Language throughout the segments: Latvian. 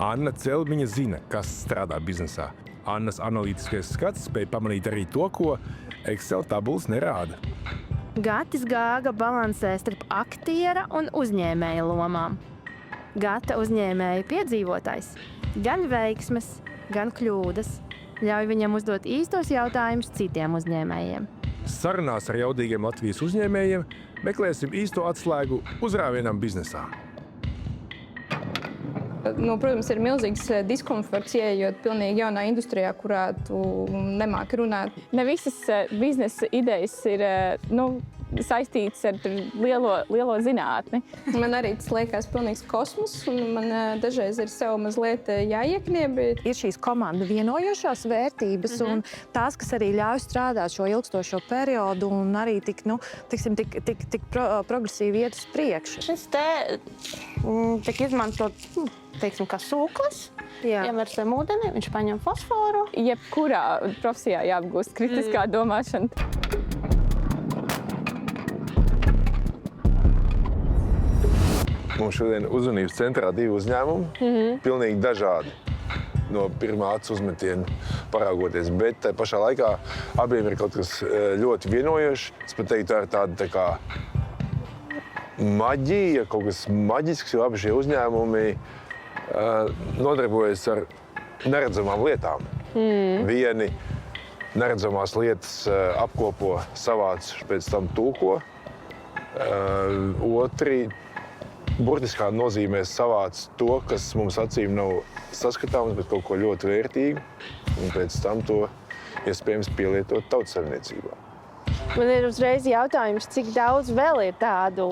Anna Celmiņa zina, kas strādā biznesā. Annas analītiskais skats spēj pamanīt arī to, ko Excel tabulas nerāda. Gatis Gāga balansē starp aktiera un uzņēmēja lomām. Gata uzņēmēja piedzīvotais gan veiksmes, gan kļūdas. Ļauj viņam uzdot īstos jautājumus citiem uzņēmējiem. Sarunās ar jaudīgiem Latvijas uzņēmējiem meklēsim īsto atslēgu uzrāvienam biznesā. Protams, ir milzīgs diskomforts, ieejot pilnīgi jaunā industrijā, kurā tu nemāki runāt. Ne visas biznesa idejas ir saistītas ar lielo zinātni. Man arī tas liekas pilnīgs kosmos, un man dažreiz ir sev mazliet jāiekniebj. Ir šīs komandu vienojošās vērtības un tās, kas arī ļauj strādāt šo ilgstošo periodu un arī tik progresīvi iet uz priekšu. Šis te tiek izmantots, teiksim, kā sūklis. Ieversam ūdeni, viņš paņem fosforu. Jebkurā profesijā jāapgūst kritiskā domāšana. Mums šodien uzmanības centrā 2 uzņēmumi, pilnīgi dažādi no pirmā acu uzmetiena paraugoties, bet tai pašā laikā abiem ir kaut kas ļoti vienojošs. Es pat teiktu, tā ir tāda tā kā maģija, kaut kas maģisks, jo abi šie uzņēmumi nodarbojas ar neredzamām lietām. Vieni neredzamās lietas apkopo, savāc, pēc tam tūko. Otri burtiskā nozīmē savāc to, kas mums acīm nav saskatāms, bet kaut ko ļoti vērtīgu, un pēc tam to iespējams pielietot tautsaimniecībā. Man ir uzreiz jautājums, cik daudz vēl ir tādu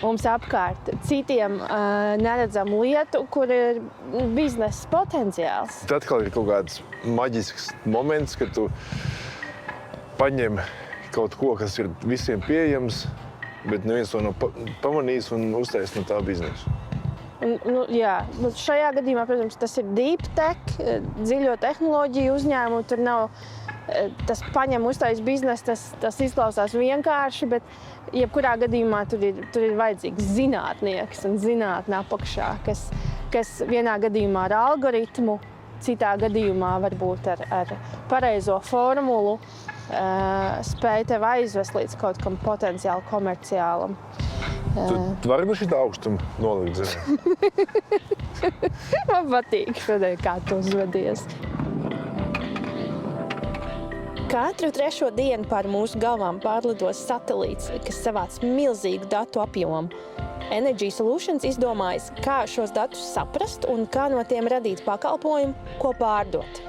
mums apkārt citiem neredzamu lietu, kur ir biznesa potenciāls. Tad atkal ir kaut kāds maģisks moments, kad tu paņem kaut ko, kas ir visiem pieejams, bet neviens to nav pamanījis un uztais no tā biznesa. Šajā gadījumā, protams, tas ir deep tech, dziļo tehnoloģiju uzņēmumu. Tur nav tas paņem uztais biznesa, tas izklausās vienkārši, bet jebkurā gadījumā tur ir vajadzīgs zinātnieks un zinātne apakšā, kas vienā gadījumā ar algoritmu, citā gadījumā varbūt ar pareizo formulu spēj tev aizvest līdz kaut kam potenciāli komerciālam. Tu vari no šitā augstuma nolikt zemē? Man patīk šodien, kā tu uzvedies. Katru 3. dienu pār mūsu galvām pārlidos satelīts, kas savāc milzīgu datu apjomu. Energy Solutions izdomājis, kā šos datus saprast un kā no tiem radīt pakalpojumu, ko pārdot.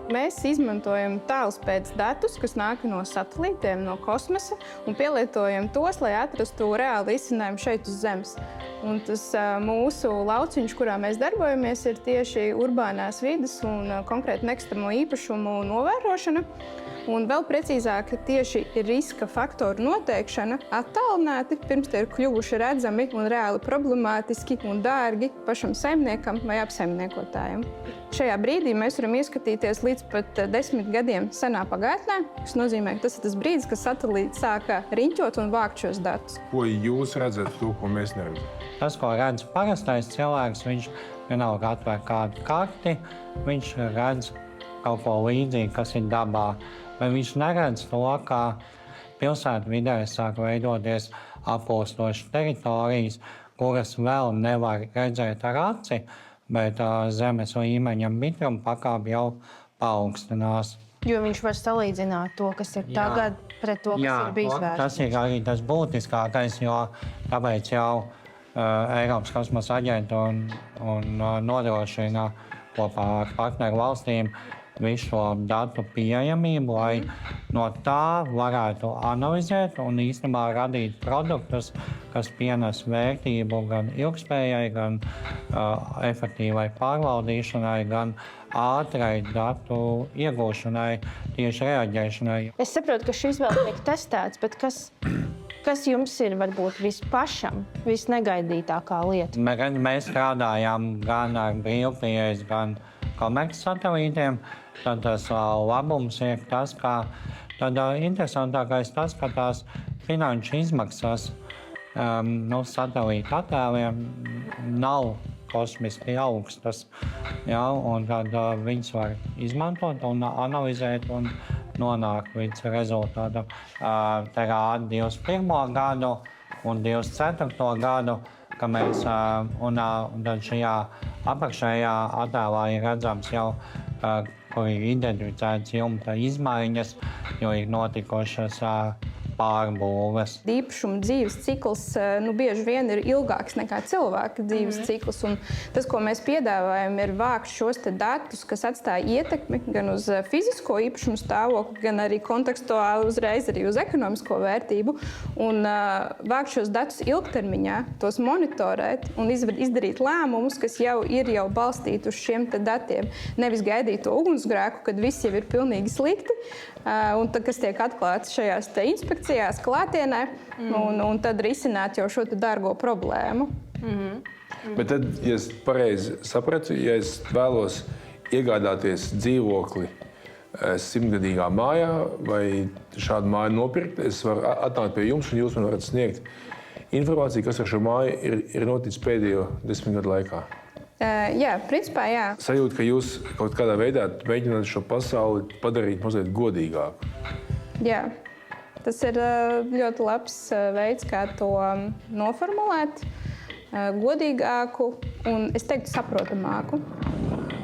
Mēs izmantojam tālspējas datus, kas nāk no satelītiem, no kosmosa, un pielietojam tos, lai atrastu reāli izcinājumu šeit uz Zemes. Un tas mūsu lauciņš, kurā mēs darbojamies, ir tieši urbānās vides un konkrēti nekustamo īpašumu novērošana. Un vēl precīzāk tieši riska faktoru noteikšana attālināti, pirms tie ir kļuvuši redzami un reāli problemātiski un dārgi pašam saimniekam vai apsaimniekotājiem. Šajā brīdī mēs varam ieskatīties līdz pat 10 gadiem senā pagātnē, kas nozīmē, ka tas ir tas brīdis, kad satelīts sāka riņķot un vākt šos datus. Ko jūs redzat to, ko mēs neredzam? Tas, ko redz parastais cilvēks, viņš vienalga atver kādu karti, viņš redz kaut ko līdzīgi, kas ir dabā. Vai viņš neredz to, kā pilsētu vidē sāk veidoties apūstošas teritorijas, kuras vēl nevar redzēt ar aci, bet zemes līmeņa mitruma pakāpe jau paaugstinās. Jo viņš var salīdzināt to, kas ir tagad, pret to, kas ir bijis vērts. Tas ir arī tas būtiskākais, jo tāpēc jau Eiropas kosmosa aģentūra un nodrošina kopā ar partneru valstīm visu šo datu pieejamību, lai no tā varētu analizēt un īstenībā radīt produktus, kas pienes vērtību gan ilgspējai, gan efektīvai pārvaldīšanai, gan ātrai datu iegūšanai, tieši reaģēšanai. Es saprotu, ka šis vēl tiek testēts, bet kas jums ir varbūt vispašam, visnegaidītākā lieta? Mēs strādājām gan ar brīvpieejas, gan komerces satelītiem. Tad tas labums ir tas, ka interesantākais tas, ka tās finanšu izmaksas satelīta attēliem nav kosmiski augstas. Ja, un tad viņas var izmantot un analizēt un nonākt līdz rezultātam. Te rāda 21. gadu un 24. gadu, ka mēs, un tad šajā apakšējā attēlā ir redzams jau, kur ir identificēts jumta izmaiņas, jo ir notikušas pārbūves. Īpašuma dzīves cikls bieži vien ir ilgāks nekā cilvēka dzīves cikls. Un tas, ko mēs piedāvājam, ir vākt šos datus, kas atstāja ietekmi gan uz fizisko īpašumu stāvokli, gan arī kontekstuāli uzreiz arī uz ekonomisko vērtību. Un vākt šos datus ilgtermiņā, tos monitorēt un izdarīt lēmumus, kas jau ir balstīti uz šiem datiem. Nevis gaidīt to ugunsgrēku, kad viss jau ir pilnīgi slikti, un tad, kas tiek atklāts šajās inspekcijās klātienē, un tad risināt jau šo dārgo problēmu. Bet tad, ja es pareizi sapratu, ja es vēlos iegādāties dzīvokli 100-gadīgā mājā vai šādu māju nopirkt, es varu atnākt pie jums un jūs man varat sniegt informāciju, kas ar šo māju ir noticis pēdējo 10 gadu laikā. Jā, principā jā. Sajūta, ka jūs kaut kādā veidā mēģināt šo pasauli padarīt mazliet godīgāku. Jā, tas ir ļoti labs veids, kā to noformulēt, godīgāku un, es teiktu, saprotamāku.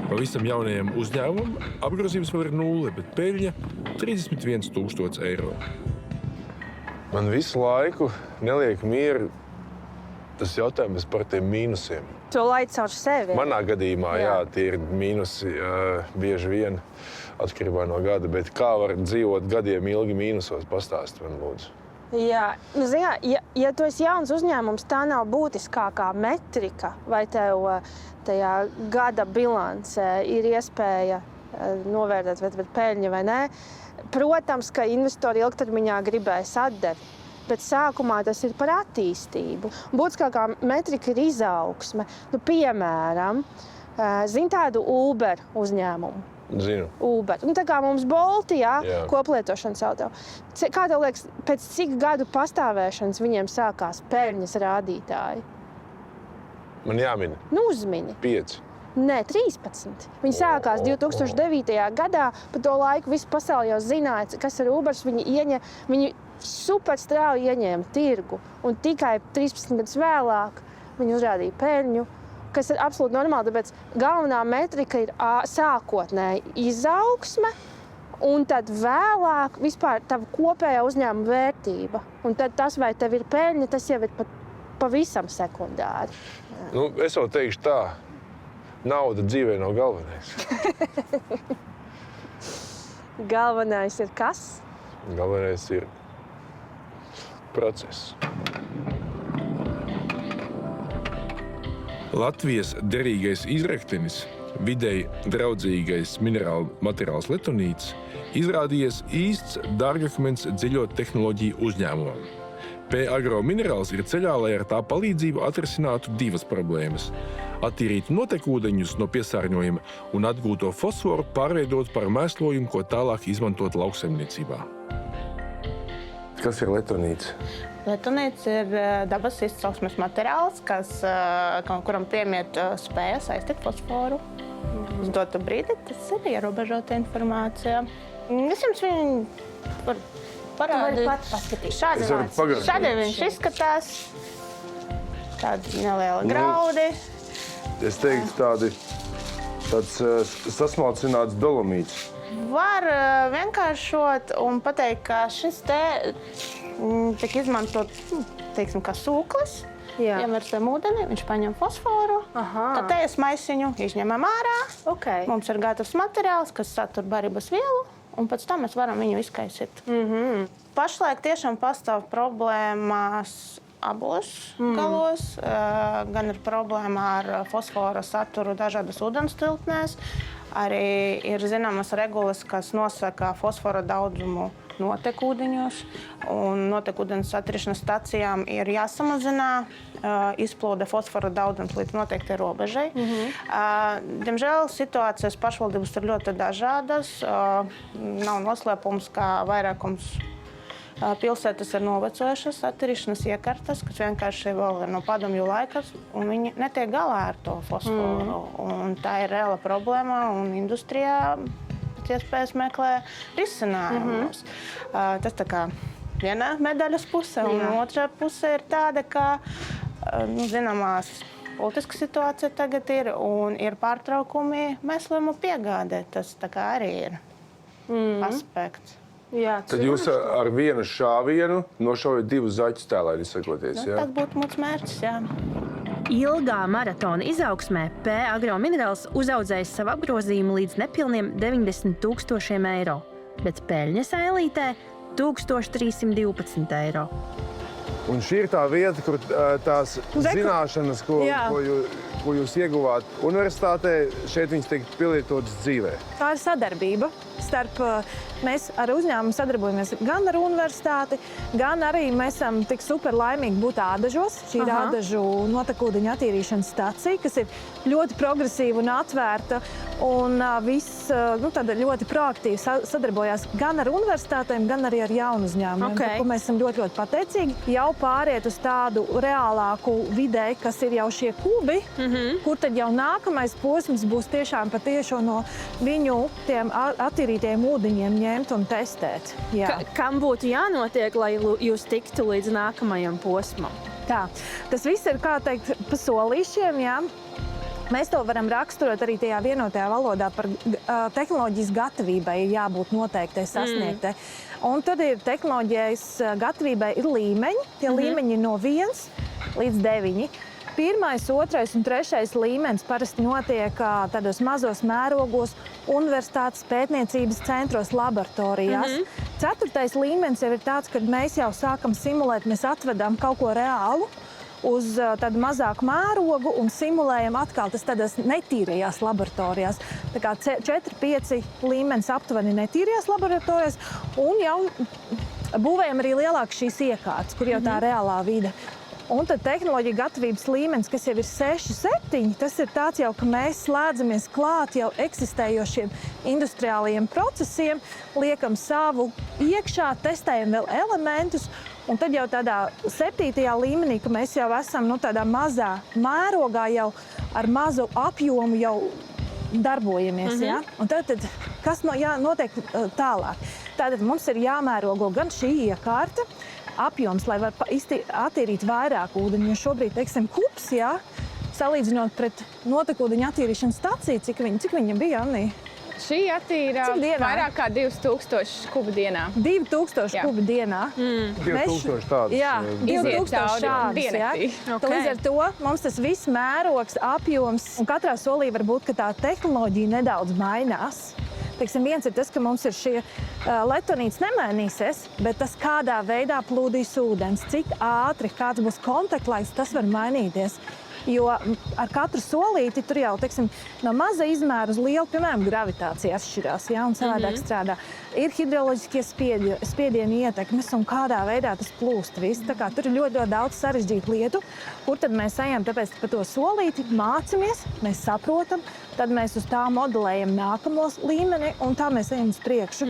Pavisam jaunajiem uzņēmumam apgrozījums vēl ir 0, bet peļņa 31,000 eiro. Man visu laiku neliek mieru tas jautājums par tiem mīnusiem. To lai caur sevi. Manā gadījumā, jā, tie ir mīnusi bieži vien atkarībā no gada, bet kā var dzīvot gadiem ilgi mīnusos, pastāst man lūdzu. Jā, ja tu esi jauns uzņēmums, tā nav būtiskākā metrika, vai tev tajā gada bilancē ir iespēja novērtēt, vai peļņa vai nē. Protams, ka investori ilgtermiņā gribēs atdevi. Bet sākumā tas ir par attīstību. Būtiskākā metrika ir izaugsme. Piemēram, zini tādu Uber uzņēmumu? Zinu. Uber. Tā kā mums Boltijā koplietošanas auto. Kā tev liekas, pēc cik gadu pastāvēšanas viņiem sākās peļņas rādītāji? Man jāmin. Uzmini. 5. Nē, 13. Viņi sākās 2009. gadā. Pa to laiku visu pasauli jau zināja, kas ir Ubers. Viņi super strauji ieņēma tirgu. Un tikai 13 gadus vēlāk viņi uzrādīja peļņu, kas ir absolūti normāli. Tāpēc galvenā metrika ir sākotnēji izaugsme, un tad vēlāk vispār tava kopējā uzņēmuma vērtība. Un tad tas, vai tev ir peļņa, tas jau ir pavisam sekundāri. Es jau teikšu tā. Nauda dzīvē nav galvenais. Galvenais ir kas? Galvenais ir process. Latvijas derīgais izraktenis, videi draudzīgais minerālu materiāls letonīts, izrādījies īsts dārgakmens dziļo tehnoloģiju uzņēmumam. P-Agro minerāls ir ceļā, lai ar tā palīdzību atrisinātu divas problēmas – attīrīt notekūdeņus no piesārņojuma un atgūto fosforu pārveidot par mēslojumu, ko tālāk izmantot lauksaimniecībā. Kas ir letonīts? Letonīts ir dabas izcelsmes materiāls, kuram piemiet spēja saistīt fosforu. Uz dotu brīdi tas ir ierobežota informācija. Es jums viņu varu parādīt. Šādi viņš izskatās. Tādi nelieli graudi. Es teiktu, tāds sasmalcināts dolomīts. Var vienkāršot un pateikt, ka šis tiek izmantot, teiksim, kā sūklis. Iemerstam ūdeni, viņš paņem fosforu, tad tejas maisiņu izņemam ārā. Mums ir gatavs materiāls, kas satur barības vielu, un pēc tam mēs varam viņu izkaisīt. Pašlaik tiešām pastāv problēmas abos galos. Gan ir problēma ar fosfora saturu dažādas ūdens tilpnēs. Arī ir zināmas regulas, kas nosaka fosfora daudzumu notekūdeņos. Un notekūdens atrišanas stacijām ir jāsamazina izplūde fosfora daudzums līdz noteiktai robežai. Diemžēl situācijas pašvaldības ir ļoti dažādas. Nav noslēpums, ka vairākums Pilsētas ir novecojušas attīrīšanas iekartas, kas vienkārši vēl ir no padomju laikas, un viņi netiek galā ar to fosforu. Un tā ir reāla problēma, un industrijā pēc iespējas meklē risinājumus. Tas tā kā viena medaļas puse, un otrā puse ir tāda, ka, zināmās, politiska situācija tagad ir, un ir pārtraukumi mēslojumu piegādē. Tas tā kā arī ir aspekts. Jā, Tad jūs ar vienu šāvienu nošaujat 2 zaķus tēlēni, sakoties, jā? Tas būtu mūsu mērķis, jā. Ilgā maratona izaugsmē P-Agro minerāls uzaudzējis savu apgrozījumu līdz nepilniem 90 000 eiro, bet peļņas ailītē 1312 eiro. Un šī ir tā vieta, kur tās zināšanas, ko jūs ieguvāt universitātē, šeit viņas tiek pielietotas dzīvē. Tā ir sadarbība starp. Mēs ar uzņēmumu sadarbojamies gan ar universitāti, gan arī mēs esam tik super laimīgi būt Ādažos. Šī ir Ādažu notekūdeņu attīrīšanas stacija, kas ir ļoti progresīva un atvērta. Un viss tāda ļoti proaktīvi sadarbojās gan ar universitātēm, gan arī ar jaunu uzņēmumiem, par ko mēs esam ļoti, ļoti pateicīgi. Jau pāriet uz tādu reālāku vidē, kas ir jau šie kubi, kur tad jau nākamais posms būs tiešām patiešo no viņu tiem attīrītiem ūdeņiem ņemt un testēt. Kam būtu jānotiek, lai jūs tiktu līdz nākamajam posmam? Tā, tas viss ir, kā teikt, pa solīšiem, jā. Mēs to varam raksturot arī tajā vienotajā valodā par tehnoloģijas gatavībai jābūt noteiktai sasniegtai. Un tad ir tehnoloģijas gatavībai ir līmeņi. Tie līmeņi no 1 līdz 9. 1., 2. un 3. līmenis parasti notiek tādos mazos mērogos, universitātes pētniecības centros, laboratorijās. 4. līmenis jau ir tāds, kad mēs jau sākam simulēt, mēs atvedam kaut ko reālu uz tādu mazāku mērogu un simulējam atkal tas tādās netīrajās laboratorijās. Tā kā 4-5 līmenis aptuveni netīrajās laboratorijās un jau būvējam arī lielāk šīs iekārtas, kur jau tā reālā vide. Un tad tehnoloģija gatavības līmenis, kas jau ir 6-7, tas ir tāds jau, ka mēs slēdzamies klāt jau eksistējošiem industriālajiem procesiem, liekam savu iekšā, testējam vēl elementus, un tad jau tādā 7. līmenī, ka mēs jau esam tādā mazā mērogā, jau ar mazu apjomu jau darbojamies. Ja? Un tad kas notiek tālāk? Tātad mums ir jāmērogo gan šī iekārta, apjoms, lai var attīrīt vairāk ūdeņu. Jo šobrīd, teiksim, kups, salīdzinot pret notekūdeņu attīrīšanas staciju, cik viņa bija, Annī? Šī attīra vairāk kā 2000 kubu dienā. 2000 kubu dienā. 2000 tādas. Jā, 2000 šādas. Ja? Līdz ar to mums tas viss mērogs, apjoms, un katrā solī var būt, ka tā tehnoloģija nedaudz mainās. Teiksim, viens ir tas, ka mums ir šie letonītes nemainīsies, bet tas, kādā veidā plūdīs ūdens, cik ātri, kāds būs kontaktlaiks, tas var mainīties. Jo ar katru solīti tur jau, teiksim, no maza izmēra uz lielu, piemēram, gravitācija atšķirās, un savādāk strādā. Ir hidroloģiskie spiedieni ietekmes un kādā veidā tas plūst viss. Tā kā tur ir ļoti, ļoti daudz sarežģītu lietu, kur tad mēs ejam, tāpēc pa to solīti mācamies, mēs saprotam, tad mēs uz tā modelējam nākamos līmeni un tā mēs ejam uz priekšu.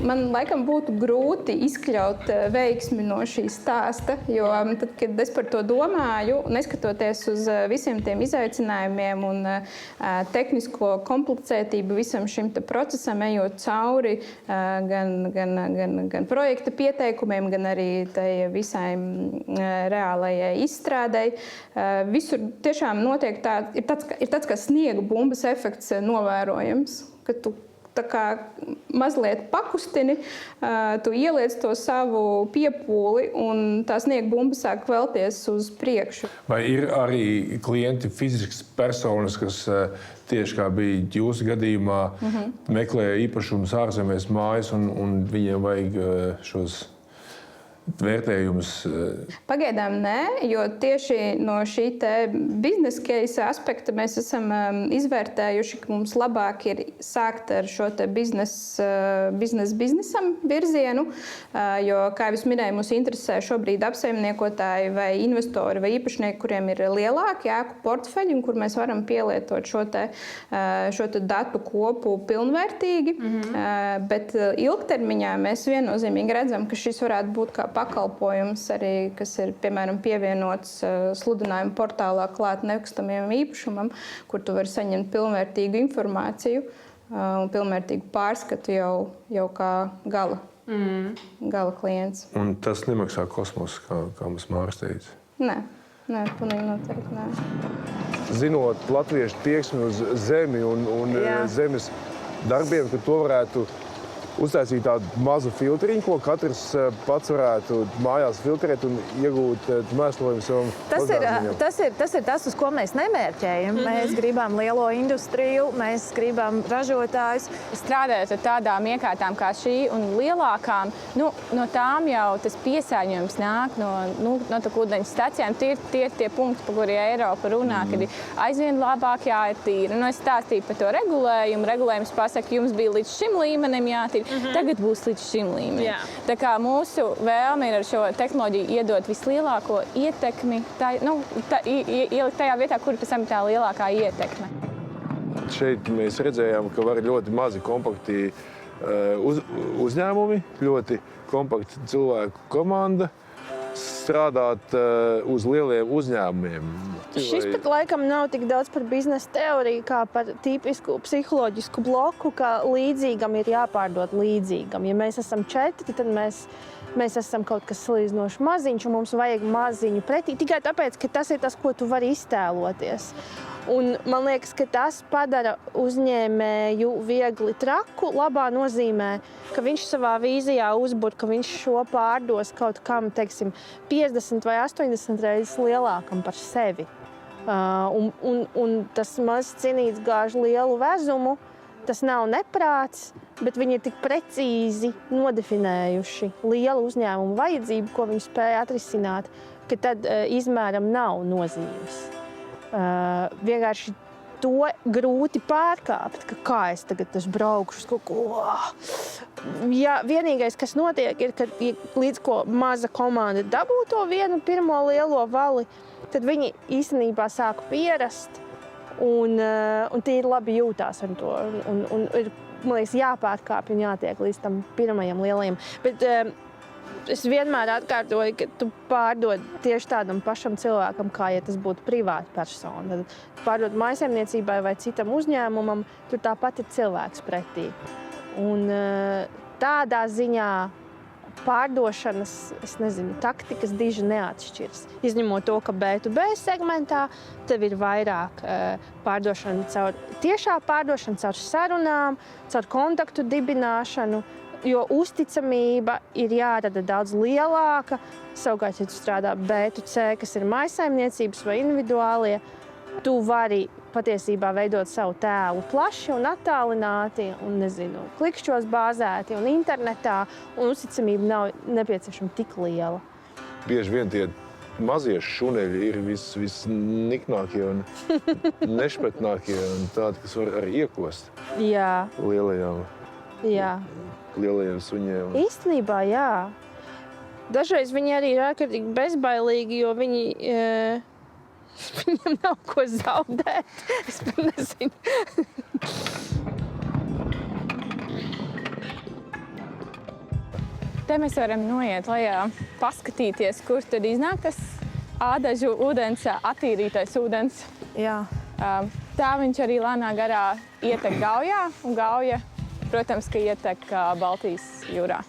Man laikam būtu grūti izkļaut veiksmi no šī stāsta, jo tad, kad es par to domāju, neskatoties uz visiem tiem izaicinājumiem un tehnisko komplicētību visam šim procesam, ejot cauri gan projekta pieteikumiem, gan arī tai visai reālajai izstrādei, visur tiešām notiek ir tāds kā sniega bumbas efekts novērojams, ka tu tā kā mazliet pakustini, tu ieliec to savu piepūli un tā sniega bumba sāk velties uz priekšu. Vai ir arī klienti, fiziskas personas, kas tieši kā bija jūsu gadījumā, meklē īpašumus ārzemēs mājas un viņiem vajag šos vērtējums? Pagaidām nē, jo tieši no šī biznesa case aspekta mēs esam izvērtējuši, ka mums labāk ir sākt ar šo biznesam virzienu, jo, kā jau es minēju, mums interesē šobrīd apsaimniekotāji vai investori vai īpašnieki, kuriem ir lielāki ēku portfeļi un kur mēs varam pielietot šo datu kopu pilnvērtīgi. Bet ilgtermiņā mēs viennozīmīgi redzam, ka šis varētu būt kā pakalpojums arī, kas ir, piemēram, pievienots sludinājuma portālā klāt nekustamajam īpašumam, kur tu vari saņemt pilnvērtīgu informāciju un pilnvērtīgu pārskatu jau kā gala klients. Un tas nemaksā kosmosu, kā mums Māris teica? Nē, pilnīgi noteikti nē. Zinot latviešu tieksmi uz zemi un zemes darbiem, ka to varētu uztaisīt tādu mazu filtriņu, ko katrs pats varētu mājās filtrēt un iegūt mēslojumu savam mazgāziņam. Tas ir tas, uz ko mēs nemērķējam. Mēs gribam lielo industriju, mēs gribam ražotājus. Strādājot ar tādām iekārtām kā šī un lielākām, no tām jau tas piesārņojums nāk no ūdeņu stacijām. Tie ir tie punkti, par kuriem Eiropa runā, kad aizvien labāk jāir tīra. Es stāstīju par to regulējumu. Regulējums pasaka, jums bija līdz šim līmenim jātīra. Tagad būs līdz šim līmenim. Tā kā mūsu vēlme ir ar šo tehnoloģiju iedot vislielāko ietekmi, ielikt tajā vietā, kur pēc tam ir tā lielākā ietekme. Šeit mēs redzējām, ka var ļoti mazi kompakti uzņēmumi, ļoti kompakti cilvēku komanda strādāt uz lieliem uzņēmumiem. Šis pat laikam nav tik daudz par biznesa teoriju, kā par tipisku psiholoģisku bloku, ka līdzīgam ir jāpārdod līdzīgam. Ja mēs esam 4, tad mēs esam kaut kas salīdzinoši maziņš, un mums vajag maziņu pretī, tikai tāpēc, ka tas ir tas, ko tu vari iztēloties. Un man liekas, ka tas padara uzņēmēju viegli traku, labā nozīmē, ka viņš savā vīzijā uzbur, ka viņš šo pārdos kaut kam, teiksim, 50 vai 80 reizes lielākam par sevi. Un tas mazs cienīts gāž lielu vezumu, tas nav neprāts, bet viņi ir tik precīzi nodefinējuši lielu uzņēmumu vajadzību, ko viņi spēja atrisināt, ka tad izmēram nav nozīmes. Vienkārši to grūti pārkāpt, ka kā es tagad braukšu uz kaut ko. Ja vienīgais, kas notiek, ir, ka līdz ko maza komanda dabū to vienu pirmo lielo vali, tad viņi īstenībā sāk pierast un tīri labi jūtās ar to. Un ir, man liekas, jāpārkāpj un jātiek līdz tam pirmajam lielajam. Bet es vienmēr atkārtoju, ka tu pārdod tieši tādam pašam cilvēkam, kā ja tas būtu privāta persona. Tad pārdod mājsaimniecībai vai citam uzņēmumam, tur tāpat ir cilvēks pretī. Un tādā ziņā pārdošanas, taktikas diži neatšķiras. Izņemot to, ka B2B segmentā tev ir vairāk pārdošana tiešā pārdošana, caur sarunām, caur kontaktu dibināšanu, jo uzticamība ir jārada daudz lielāka. Savukārt, ja tu strādā B2C, kas ir mājsaimniecības vai individuālie, tu vari patiesībā veidot savu tēlu plaši un attālināti un, klikšķos bāzēti un internetā, un uzticamība nav nepieciešama tik liela. Bieži vien tie mazie šuneļi ir visniknākie un nešpatnākie un tādi, kas var arī iekost lielajiem suņiem. Īstenībā, jā. Dažreiz viņi arī ir ārkārtīgi bezbailīgi, jo viņam nav ko zaudēt. Es pat nezinu. Te mēs varam noiet lejā, paskatīties, kur tad iznāk tas ādažu ūdens, attīrītais ūdens. Jā. Tā viņš arī lēnā garā ietek Gaujā, un Gauja, protams, ka ietek Baltijas jūrā.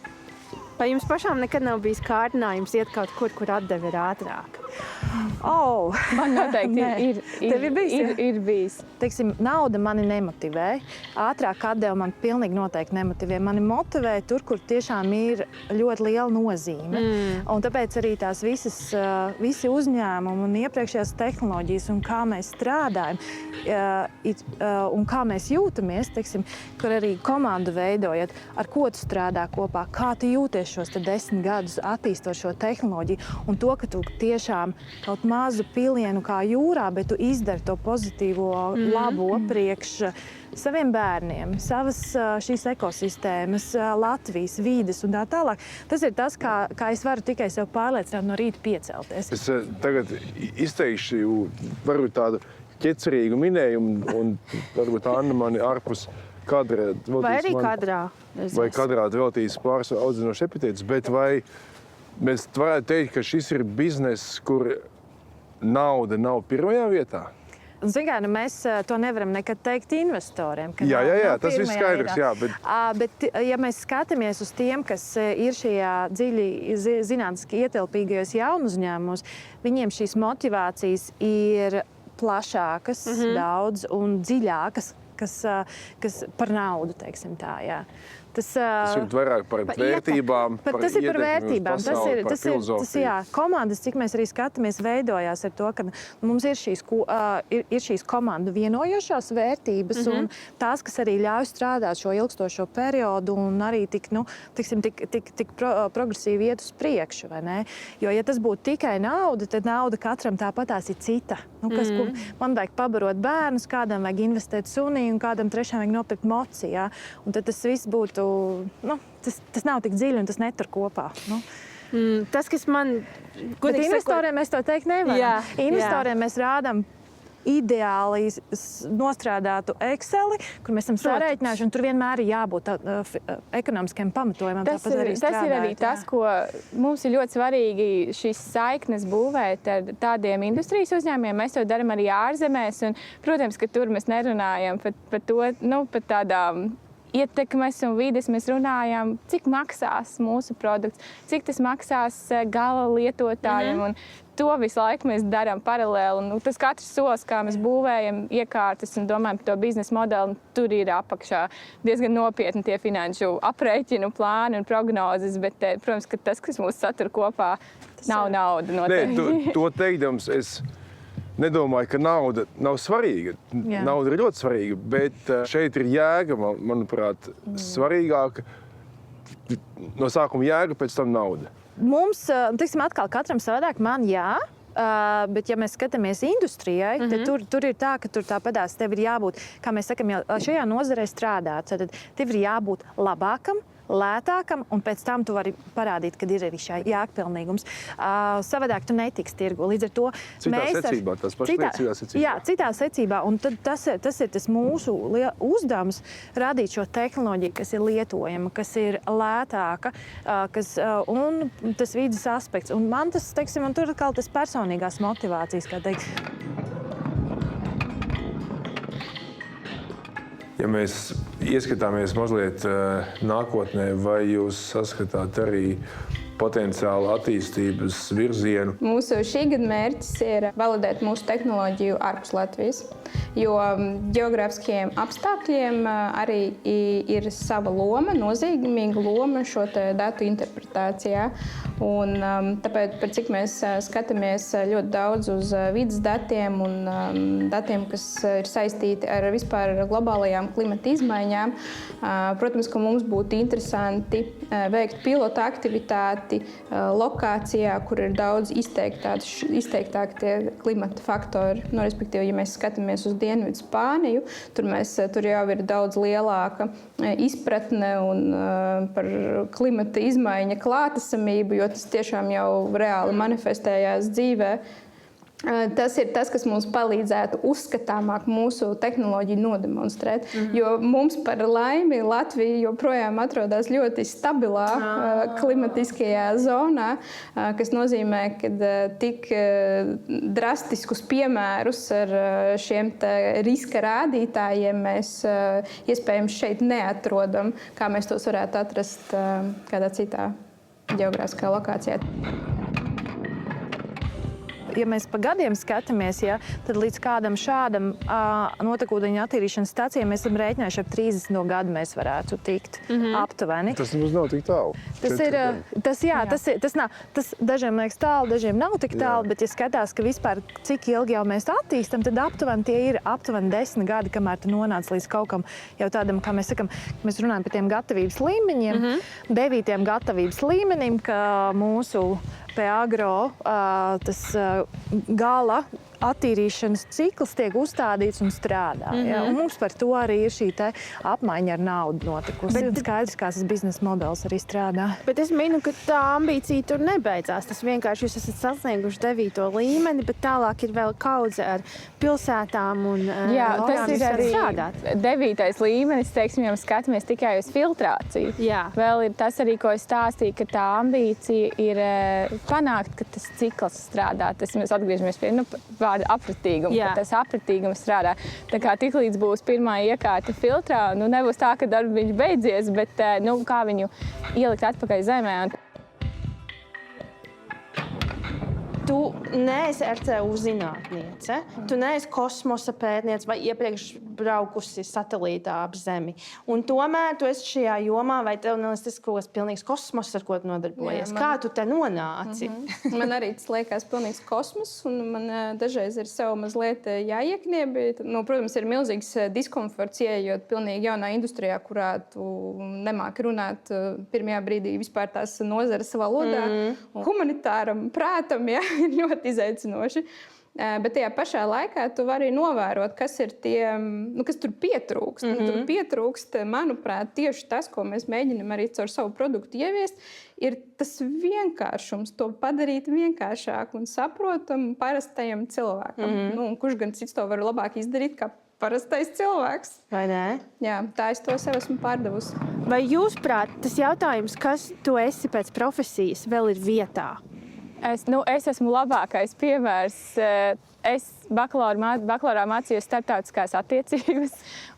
Vai jums pašām nekad nav bijis kārdinājums iet kaut kur, kur atdeve ir ātrāk? Man noteikti ir bijis. Teiksim, nauda mani nemotivē. Ātrāk atdeva man pilnīgi noteikti nemotivē. Mani motivē tur, kur tiešām ir ļoti liela nozīme. Un tāpēc arī tās visi uzņēmumi un iepriekšējās tehnoloģijas un kā mēs strādājam un kā mēs jūtamies, teiksim, kur arī komandu veidojat, ar ko tu strādā kopā, kā tu jūties šos 10 gadus attīstot šo tehnoloģiju un to, ka tu tiešām kaut mazu pilienu kā jūrā, bet tu izdari to pozitīvo labo priekš saviem bērniem, savas šīs ekosistēmas, Latvijas vīdes un tā tālāk. Tas ir tas, kā es varu tikai sev pārliecināt no rīta piecelties. Es tagad izteikšu varbūt tādu ķecerīgu minējumu, un varbūt Anna mani ārpus kadrā Vai arī kadrā. Vai kadrā veltīs pāris audzinošs epitētus, bet vai mēs varētu teikt, ka šis ir bizness, kur nauda nav pirmajā vietā? Ziniet, mēs to nevaram nekad teikt investoriem. Jā, tas viss skaidrs. Jā, bet, ja mēs skatāmies uz tiem, kas ir šajā dziļi zinātniski ietilpīgajos jaunu uzņēmumos, viņiem šīs motivācijas ir plašākas, daudz un dziļākas, kas par naudu, teiksim tā, jā. Tas ir vairāk par vērtībām, tas ir par vērtībām. Tas ir komandas, cik mēs arī skatāmies, veidojās ar to, ka mums ir šīs komandu vienojošās vērtības un tās, kas arī ļauj strādāt šo ilgstošo periodu un arī tik progresīvi iet uz priekšu, vai ne? Jo, ja tas būtu tikai nauda, tad nauda katram tāpatās ir cita. Man vajag pabarot bērnus, kādam vajag investēt sunī un kādam trešām vajag nopirkt moci, jā. Un tad tas viss būtu, tas nav tik dziļi un tas netur kopā. Tas, kas man... Bet investoriem mēs to teikt nevaram. Investoriem mēs rādām ideāli nostrādātu Exceli, kur mēs esam sarēķinājuši, un tur vienmēr ir jābūt ekonomiskiem pamatojumam. Tas ir arī tas, ko mums ir ļoti svarīgi šīs saiknes būvēt ar tādiem industrijas uzņēmumiem. Mēs to darām arī ārzemēs, un, protams, ka tur mēs nerunājam par to, par tādām ietekmes un vides. Mēs runājam, cik maksās mūsu produkts, cik tas maksās gala lietotājiem. Un to visu laiku mēs darām paralēli. Un tas katrs solis, kā mēs būvējam iekārtas un domājam par to biznesa modeli, tur ir apakšā diezgan nopietni tie finanšu aprēķinu plāni un prognozes. Bet, protams, ka tas, kas mūs satur kopā, nav nauda noteikti. Nē, to teikdams, es nedomāju, ka nauda nav svarīga. Jā. Nauda ir ļoti svarīga, bet šeit ir jēga, manuprāt, svarīgāka. No sākuma jēga, pēc tam nauda. Mums, tiksim, atkal katram savādāk, man jā, bet ja mēs skatāmies industrijai, tad tur ir tā, ka tur tāpatās tev ir jābūt, kā mēs sakam, jau šajā nozarē strādāt, tad tev ir jābūt labākam, lētākam, un pēc tam tu vari parādīt, kad ir arī šā jēgpilnīgums. Savādāk tu netiksi tirgu. Līdz ar to citā secībā. Un tad tas ir tas mūsu uzdevums radīt šo tehnoloģiju, kas ir lietojama, kas ir lētāka, un tas vides aspekts. Un man tas, teiksim, un tur atkal tas personīgās motivācijas, kā teikt. Ja mēs ieskatāmies mazliet nākotnē, vai jūs saskatāt arī potenciālu attīstības virzienu? Mūsu šī gada mērķis ir validēt mūsu tehnoloģiju ārpus Latvijas, jo ģeogrāfiskiem apstākļiem arī ir sava loma, nozīmīga loma šo datu interpretācijā. Un, tāpēc, par cik mēs skatāmies ļoti daudz uz vides datiem un datiem, kas ir saistīti ar vispār globālajām klimata izmaiņām, protams, ka mums būtu interesanti veikt pilota aktivitāti lokācijā, kur ir daudz izteiktāk tie klimata faktori. Respektīvi, ja mēs skatāmies uz Dienvidu Spāniju, tur jau ir daudz lielāka izpratne par klimata izmaiņa klātesamību, jo tas tiešām jau reāli manifestējās dzīvē. Tas ir tas, kas mums palīdzētu uzskatāmāk mūsu tehnoloģiju nodemonstrēt. Jo mums par laimi Latvija joprojām atrodas ļoti stabilā klimatiskajā zonā, kas nozīmē, ka tik drastiskus piemērus ar šiem riska rādītājiem mēs iespējams šeit neatrodam, kā mēs tos varētu atrast kādā citā ģeogrāfiskā lokācijā. ja mēs pa gadiem skatāmies, ja, tad līdz kādam šādam notekūdeņu attīrīšanas stacijai mēs esam rēķinājuši ap 30 gadu mēs varētu tikt aptuveni. Tas mums nav tik tālu. Tas dažiem liekas tālu, dažiem nav tik tālu, bet ja skatās, ka vispār cik ilgi jau mēs attīstam, tad aptuveni tie ir aptuveni 10 gadi, kamēr tu nonāc līdz kaut kam jau tādam, kā mēs sakam, mēs runājam par tiem gatavības līmeņiem, 9. gatavības līmenim, ka mūsu P-agro tas gala attīrīšanas cikls tiek uzstādīts un strādā. Ja? Un mums par to arī ir šī te apmaiņa ar naudu notikusi. Bet skaidrs, kā tas biznesa modelis arī strādā. Bet es minu, ka tā ambīcija tur nebeidzās. Tas vienkārši jūs esat sasnieguši 9. līmeni, bet tālāk ir vēl kaudze ar pilsētām un tas ir arī strādāt. 9. līmenis, teiksim, ja mēs skatāmies tikai uz filtrāciju. Jā. Vēl ir tas arī, ko es stāstīju, ka tā ambīcija ir panākt, ka tas cikls strādā. Tas mēs atgriežamies pie vārda apratīguma, ka tas apratīgums strādā. Tā kā tiklīdz būs pirmā iekārta filtrā, nebūs tā, ka darbi viņš beidzies, bet kā viņu ielikt atpakaļ zemē. Tu neesi RCU zinātniece, tu neesi kosmosa pētniece vai iepriekš braukusi satelītā ap Zemi. Un tomēr tu esi šajā jomā, vai tev tas kaut kas pilnīgs kosmos, ar ko tu nodarbojies? Kā tu te nonāci? Man arī tas liekas pilnīgs kosmos, un man dažreiz ir sev mazliet jāiekniebj. Protams, ir milzīgs diskomforts, ieejot pilnīgi jaunā industrijā, kurā tu nemāki runāt pirmajā brīdī vispār tās nozares valodā. Humanitāram prātam, ir ļoti izaicinoši. Bet tajā pašā laikā tu vari novērot, kas ir tie, kas tur pietrūkst. Tur pietrūkst, manuprāt, tieši tas, ko mēs mēģinam arī caur savu produktu ieviest, ir tas vienkāršums, to padarīt vienkāršāku un saprotamu parastajam cilvēkam. Kurš gan cits to var labāk izdarīt, kā parastais cilvēks. Vai ne? Jā, tā es to sev esmu pārdevusi. Vai jūs prāt, tas jautājums, kas tu esi pēc profesijas, vēl ir vietā? Es esmu labākais piemērs. Es bakalaurā mācījos starptautiskās attiecības.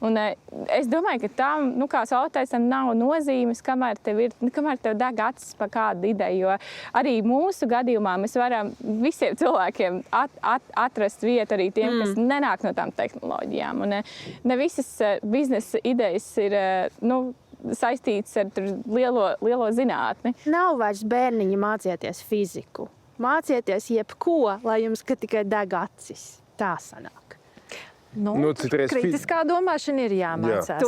Un es domāju, ka tam, kā sautēsim, nav nozīmes, kamēr tev deg acis par kādu ideju. Jo arī mūsu gadījumā mēs varam visiem cilvēkiem atrast vietu, arī tiem, kas nenāk no tām tehnoloģijām. Un ne visas biznesa idejas ir, saistīts ar lielo zinātni. Nav vairs bērniņi mācieties fiziku. Mācieties jebko, lai jums tikai deg acis. Tā sanāk. Kritiskā domāšana ir jāmācās.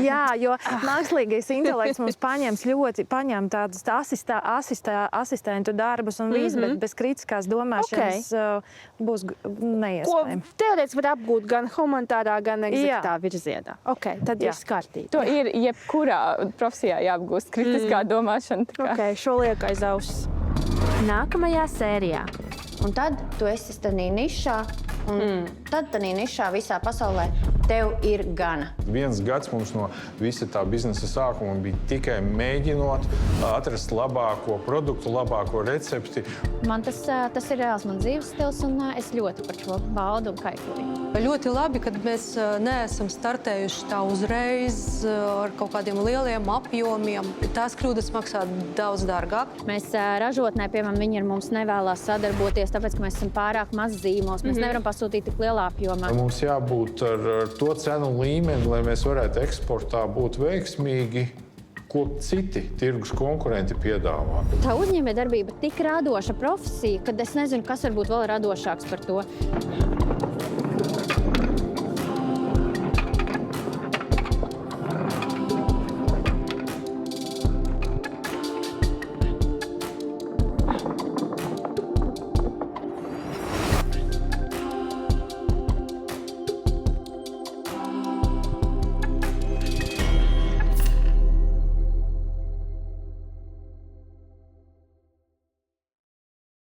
Jā, jo mākslīgais intelekts mums paņem tādus asistentu darbus un viss, bet bez kritiskās domāšanas būs neiespējami. Ko teorētiski var apgūt gan humanitārā, gan eksaktā virzienā. Tad ir kārtībā. To ir jebkurā profesijā jāapgūst kritiskā domāšana. Šo lieku aiz auss. Nākamajā sērijā. Un tad tu esi tādā nišā, un tad tādā nišā visā pasaulē tev ir gana. 1 gads mums no visa tā biznesa sākuma bija tikai mēģinot atrast labāko produktu, labāko recepti. Man tas ir reāls man dzīves stils, un es ļoti par šo baudu un kaifoju. Ļoti labi, ka mēs neesam startējuši tā uzreiz ar kaut kādiem lieliem apjomiem. Tās kļūdas maksā daudz dārgāk. Mēs ražotnē, piemēram, viņi ar mums nevēlās sadarboties, tāpēc, ka mēs esam pārāk maz zīmos. Mēs nevaram pasūtīt tik lielā apjomā. Mums jābūt ar to cenu līmeni, lai mēs varētu eksportā būt veiksmīgi, ko citi tirgus konkurenti piedāvā. Tā uzņēmējdarbība tik radoša profesija, kad es nezinu, kas var būt vēl radošāks par to.